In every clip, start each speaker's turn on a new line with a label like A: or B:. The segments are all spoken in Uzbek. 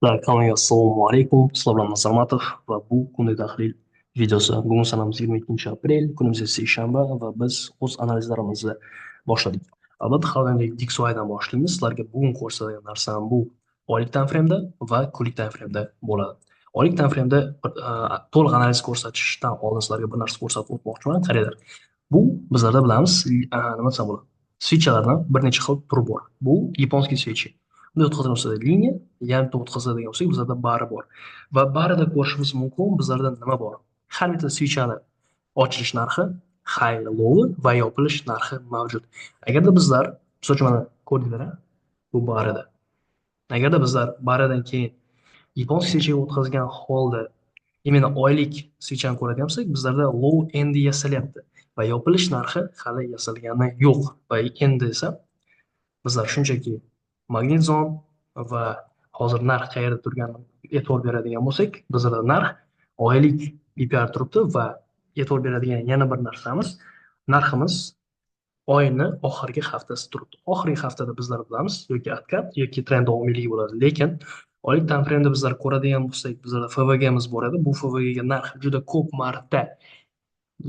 A: Assalomu alaykum, sizlar bilan Nazarmatov va bu kunlik tahlil videosi. Bugun sanamiz 22 aprel, kunimiz esa seshanba va biz o'z analizlarimizni boshladik. Albatta, har doimgidek DXYdan boshlaymiz. Sizlarga bugun ko'rsatadigan narsam bu oylik time frame'da va kunlik time frame'da bo'ladi. Oylik time frame'da to'liq analiz ko'rsatishdan oldin sizlarga bir narsa ko'rsatib o'tmoqchiman. Qaranglar. Bu bizlarda bilamiz, nima desam bo'ladi? Switchlardan bir necha xil turi bor. Bu yaponskiy switch. Bunday o'tkazadigan bo'lsa liniya, yarimta o'tkazadigan bo'lsak bizlarda bari bor. Va barida ko'rishimiz mumkin bizlarda nima bor. Har bitta switchani ochilish narxi, high, low va yopilish narxi mavjud. Agarda bizlar, misol uchun mana ko'rdinglar, bu barida. Agarda bizlar baridan keyin yaponskiy switchga o'tkazgan holda именно oylik switchani ko'radigan bo'lsak, bizlarda low endi yasalyapti va yopilish narxi hali yasalgani yo'q. Va endi esa bizlar shunchaki magnit zon va hozir narx qayerda turganini e'tibor beradigan bo'lsak, bizda narx oylik BPR turibdi va e'tibor beradigan yana bir narsamiz, narximiz oyni oxirgi haftasi turibdi. Oxirgi haftada bizlar bilamiz yoki откат yoki trend davomiyligi bo'ladi. Lekin oylik time frame'da bizlar ko'radigan bo'lsak, bizlarda FVG'miz bor edi. Bu FVG'ga narx juda ko'p marta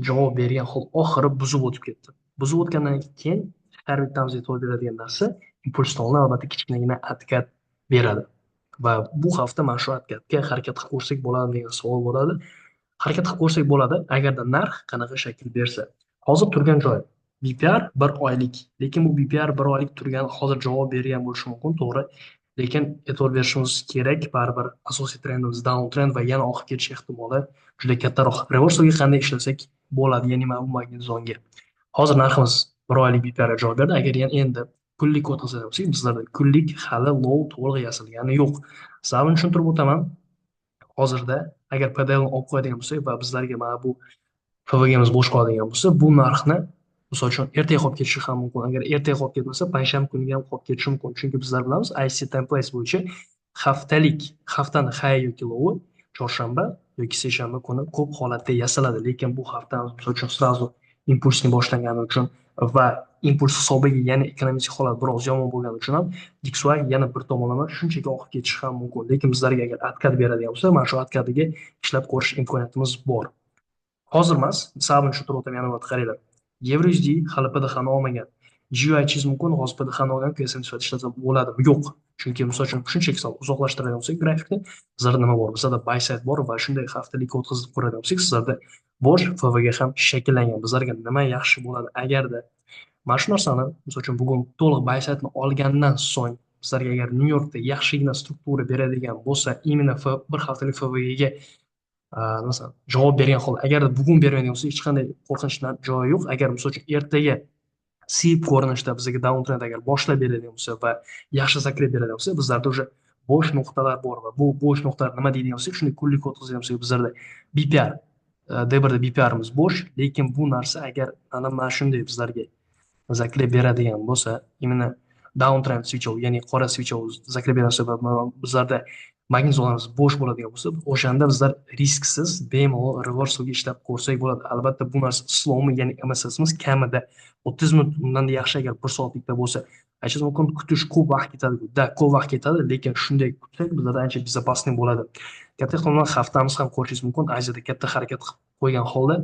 A: javob bergan hol oxiri buzib o'tib ketdi. Buzib o'tgandan keyin har bittamizga e'tibor beradigan narsa impulsdan oldin albatta kichkinagina откат beradi. Va bu hafta mana shu откатga harakat qilib ko'rsak bo'ladi degan savol bo'ladi. Harakat qilib ko'rsak bo'ladi agarda narx qanaqa shakl bersa. Hozir turgan joy BPR bir oylik. Lekin bu BPR bir oylik turgan hozir javob bergan bo'lishi mumkin, to'g'ri. Lekin e'tibor berishimiz kerak, baribir asosiy trendimiz down trend va yana oqib ketish ehtimoli juda kattaroq. Reversoga qanday ishlasak bo'ladi, ya'ni mana bu magnit zonga. Hozir narximiz bir oylik BPR javob berdi. Agar endi kunlik o'tkazadigan bo'lsak, bizlarda kunlik hali low to'liq yasalgani yo'q. Sababini tushuntirib o'taman. Hozirda agar PDL ni olib qo'yadigan bo'lsak va bizlarga mana bu FVG'miz bo'sh qoladigan bo'lsa, bu narxni misol uchun ertaga qolib ketishi ham mumkin. Agar ertaga qolib ketmasa, payshanba kuniga ham qolib ketishi mumkin. Chunki bizlar bilamiz, IC templates bo'yicha haftani high yoki low chorshanba yoki seshanba kuni ko'p holatda yasaladi. Lekin bu haftamiz misol uchun srazu impulsni boshlangani uchun va impuls hisobiga yana ekonomik holat biroz yomon bo'lgani uchun ham DXY yana bir tomonlama shunchaki oqib ketishi ham mumkin. Lekin bizlarga agar откат beradigan bo'lsa, mana shu откатiga ishlab ko'rish imkoniyatimiz bor. Hozir emas, sababini tushuntirib o'taman, yana bir marta qaranglar. EURUSD hali PDXni olmagan. GUI chizish mumkin, hozir PDXni olgan QSM sifatida ishlasa bo'ladimi? Yo'q. Chunki misol uchun shunchaki uzoqlashtiradigan bo'lsak grafikni, bizlarda nima bor? Bizlarda buy side bor va shunday haftalik o'tkazib ko'radigan bo'lsak, sizlarda bosh FVG ham shakllangan. Bizlarga nima yaxshi bo'ladi agarda mana shu narsani misol uchun bugun to'liq buy side'ni olgandan so'ng bizlarga agar New Yorkda yaxshigina struktura beradigan bo'lsa, именно bir haftalik FVGga masalan javob bergan holda agarda bugun bermaydigan bo'lsa hech qanday qo'rqinchdan joyi yo'q. Agar misol uchun ertaga sip ko'rinishda bizga down trend agar boshlab beradigan bo'lsa va yaxshi zakrab beradigan bo'lsa, bizlarda уже bo'sh nuqtalar bor va bu bo'sh nuqtalar nima deydigan bo'lsak, shunday kunlik o'tkazadigan bo'lsak, bizlarda BPR D1da BPRimiz bo'sh, lekin bu narsa agar mana shunday bizlarga zakrab beradigan bo'lsa, именно down trend switchov, ya'ni qora switchov zakrab beradigan sabab bizlarda magnit zonamiz bo'sh bo'ladigan bo'lsa, o'shanda bizlar risksiz bemalol reversoga ishlab ko'rsak bo'ladi. Albatta bu narsa islomi, ya'ni MSSimiz kamida 30 minut, undan yaxshi agar 1 soatlikda bo'lsa, aytishingiz mumkin kutish ko'p vaqt ketadi. Da, ko'p vaqt ketadi, lekin shunday kutsak bizlarda ancha безопасный bo'ladi. Katta ehtimol haftamiz ham ko'rishingiz mumkin. Aziyada katta harakat qilib qo'ygan holda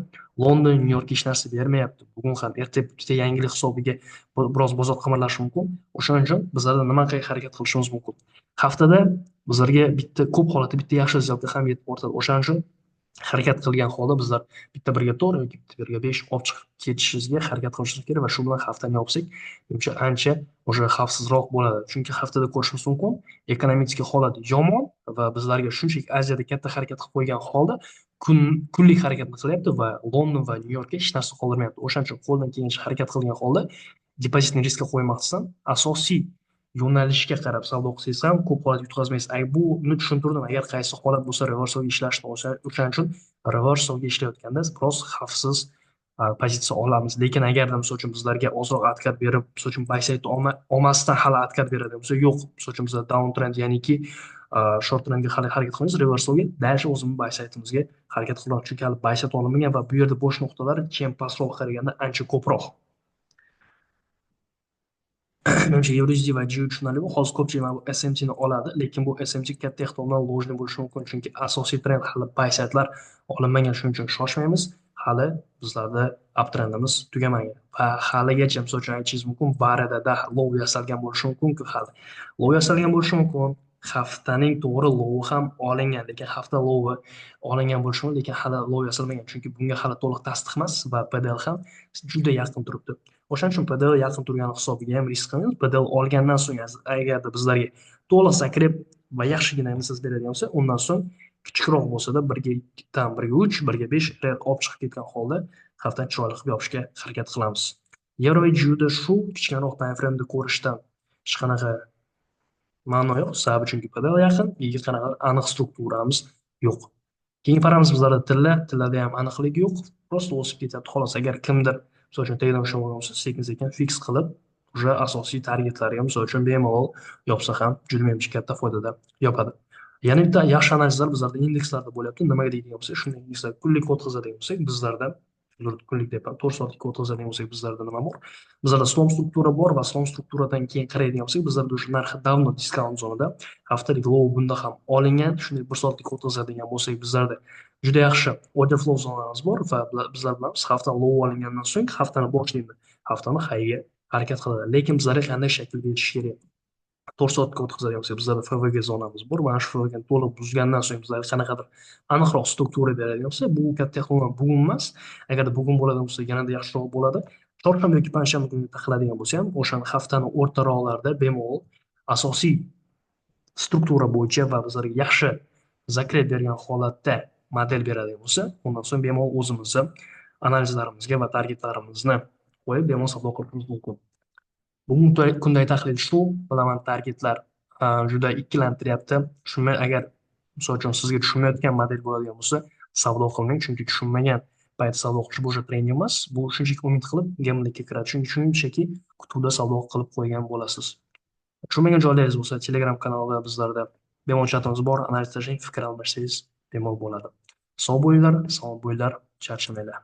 A: London, Nyu Yorkga hech narsa bermayapti. Bugun ham ertaga bitta yangilik hisobiga biroz bozor qimirlashi mumkin. O'shaning uchun bizlarda nima harakat qilishimiz mumkin? Haftada bizlarga bitta ko'p holatda bitta yaxshi сделка ham yetib ortadi. O'shaning uchun harakat qilgan holda bizlar bitta 1 ga 4 yoki bitta 1 ga 5 olib chiqib ketishimizga harakat qilishimiz kerak va shu bilan haftani yopsak, menimcha ancha o'sha xavfsizroq bo'ladi. Chunki haftada ko'rishimiz mumkin, ekonomik holat yomon va bizlarga shunchaki Aziyada katta harakat qilib qo'ygan holda kunlik harakatni qilyapti va London va Nyu Yorkga hech narsa qoldirmayapti. O'shaning uchun qo'ldan kelgancha harakat qilgan holda depozitni riskka qo'ymasdan asosiy yo'nalishga qarab savdo qilsangiz ham ko'p holat yutqazmaysiz. Buni tushuntirdim. Agar qaysi holat bo'lsa reversoga ishlashni o'shaning uchun reversoga ishlayotganda biroz xavfsiz pozitsiya olamiz. Lekin agarda misol uchun bizlarga ozroq откат berib, misol uchun buy side olmasdan hali откат beradi bo'lsa, yo'q. Misol uchun bizlar down trend, ya'niki short trendga hali harakat qilamiz, reversoga dальше o'zimiz buy side'imizga harakat qilamiz. Chunki hali buy side olinmagan va bu yerda bo'sh nuqtalar chem pastroq qaraganda ancha ko'proq. Menimcha EURUSD va G3 tushunarli bu. Hozir ko'pchilik mana bu SMT ni oladi, lekin bu SMT katta ehtimol bilan ложный bo'lishi mumkin, chunki asosiy trend hali buy saytlar olinmagan, shuning uchun shoshmaymiz. Hali bizlarda uptrendimiz tugamagan va haligacha misol uchun aytishingiz mumkin, baridada low yasalgan bo'lishi mumkin-ku hali. Low yasalgan bo'lishi mumkin. Haftaning to'g'ri lowi ham olingan, lekin hafta lowi olingan bo'lishi mumkin, lekin hali low yasalmagan, chunki bunga hali to'liq tasdiq emas va PDL ham juda yaqin turibdi. O'shaning uchun PDL yaqin turgani hisobiga ham risk qilmaymiz. PDL olgandan so'ng agarda bizlarga to'liq sakrab va yaxshigina MSS beradigan bo'lsa, undan so'ng kichikroq bo'lsa-da 1dan 1ga 3, 1ga 5 olib chiqib ketgan holda haftani chiroyli qilib yopishga harakat qilamiz. Yevro va GBP shu kichikroq time frame da ko'rishdan hech qanaqa ma'no yo'q, sababi chunki PDL yaqin, hech qanaqa aniq strukturamiz yo'q. Keyingi paramiz bizlarda tillarda ham aniqlik yo'q, prosta o'sib ketyapti. Xolos, agar kimdir misol uchun tagidan ushlab olgan bo'lsa, sekin-sekin fiks qilib, уже asosiy targetlariga misol uchun bemalol yopsa ham juda menimcha katta foydada yopadi. Yana bitta yaxshi analizlar bizlarda indekslarda bo'lyapti. Nimaga deydigan bo'lsak, shunday indekslar kunlik o'tkazadigan bo'lsak, bizlarda kunlik deyapman, 4 soatlik o'tkazadigan bo'lsak, bizlarda nima bor? Bizlarda slom struktura bor va slom strukturadan keyin qaraydigan bo'lsak, bizlarda o'sha narxi davno diskount zonada, haftalik low bunda ham olingan. Shunday 1 soatlik o'tkazadigan bo'lsak, bizlarda juda yaxshi order flow zonamiz bor va bizlar bilamiz, haftani low olingandan so'ng haftani boshlaydi, haftani highga harakat qiladi. Lekin bizlarga qanday shakl berish kerak? 4 soatga o'tkazadigan bo'lsak, bizlarda FVG zonamiz bor. Mana shu FVGni to'liq buzgandan so'ng bizlarga qanaqadir aniqroq struktura beradigan bo'lsa, bu katta ehtimol bugun emas. Agarda bugun bo'ladigan bo'lsa, yanada yaxshiroq bo'ladi. Chorshanba yoki panshanba kuni qiladigan bo'lsa ham, o'sha haftani o'rtaroqlarida bemalol asosiy struktura bo'yicha va bizlarga yaxshi zakret bergan holatda model beradigan bo'lsa, undan so'ng bemalol o'zimizni analizlarimizga va targetlarimizni qo'yib bemalol savdo qilishimiz mumkin. Bugungi kundagi tahlil shu. Bilaman, targetlar juda ikkilantiryapti. Agar misol uchun sizga tushunmayotgan model bo'ladigan bo'lsa, savdo qilmang, chunki tushunmagan payt savdo qilish bu trending emas. Bu shunchaki umid qilib gamblingga kiradi. Chunki shunchaki kutuvda savdo qilib qo'ygan bo'lasiz. Tushunmagan joylaringiz bo'lsa, Telegram kanalida bizlarda bemalol chatimiz bor, analiz tashlang, fikr almashsangiz bemalol bo'ladi. Sog' bo'linglar, charchamanglar.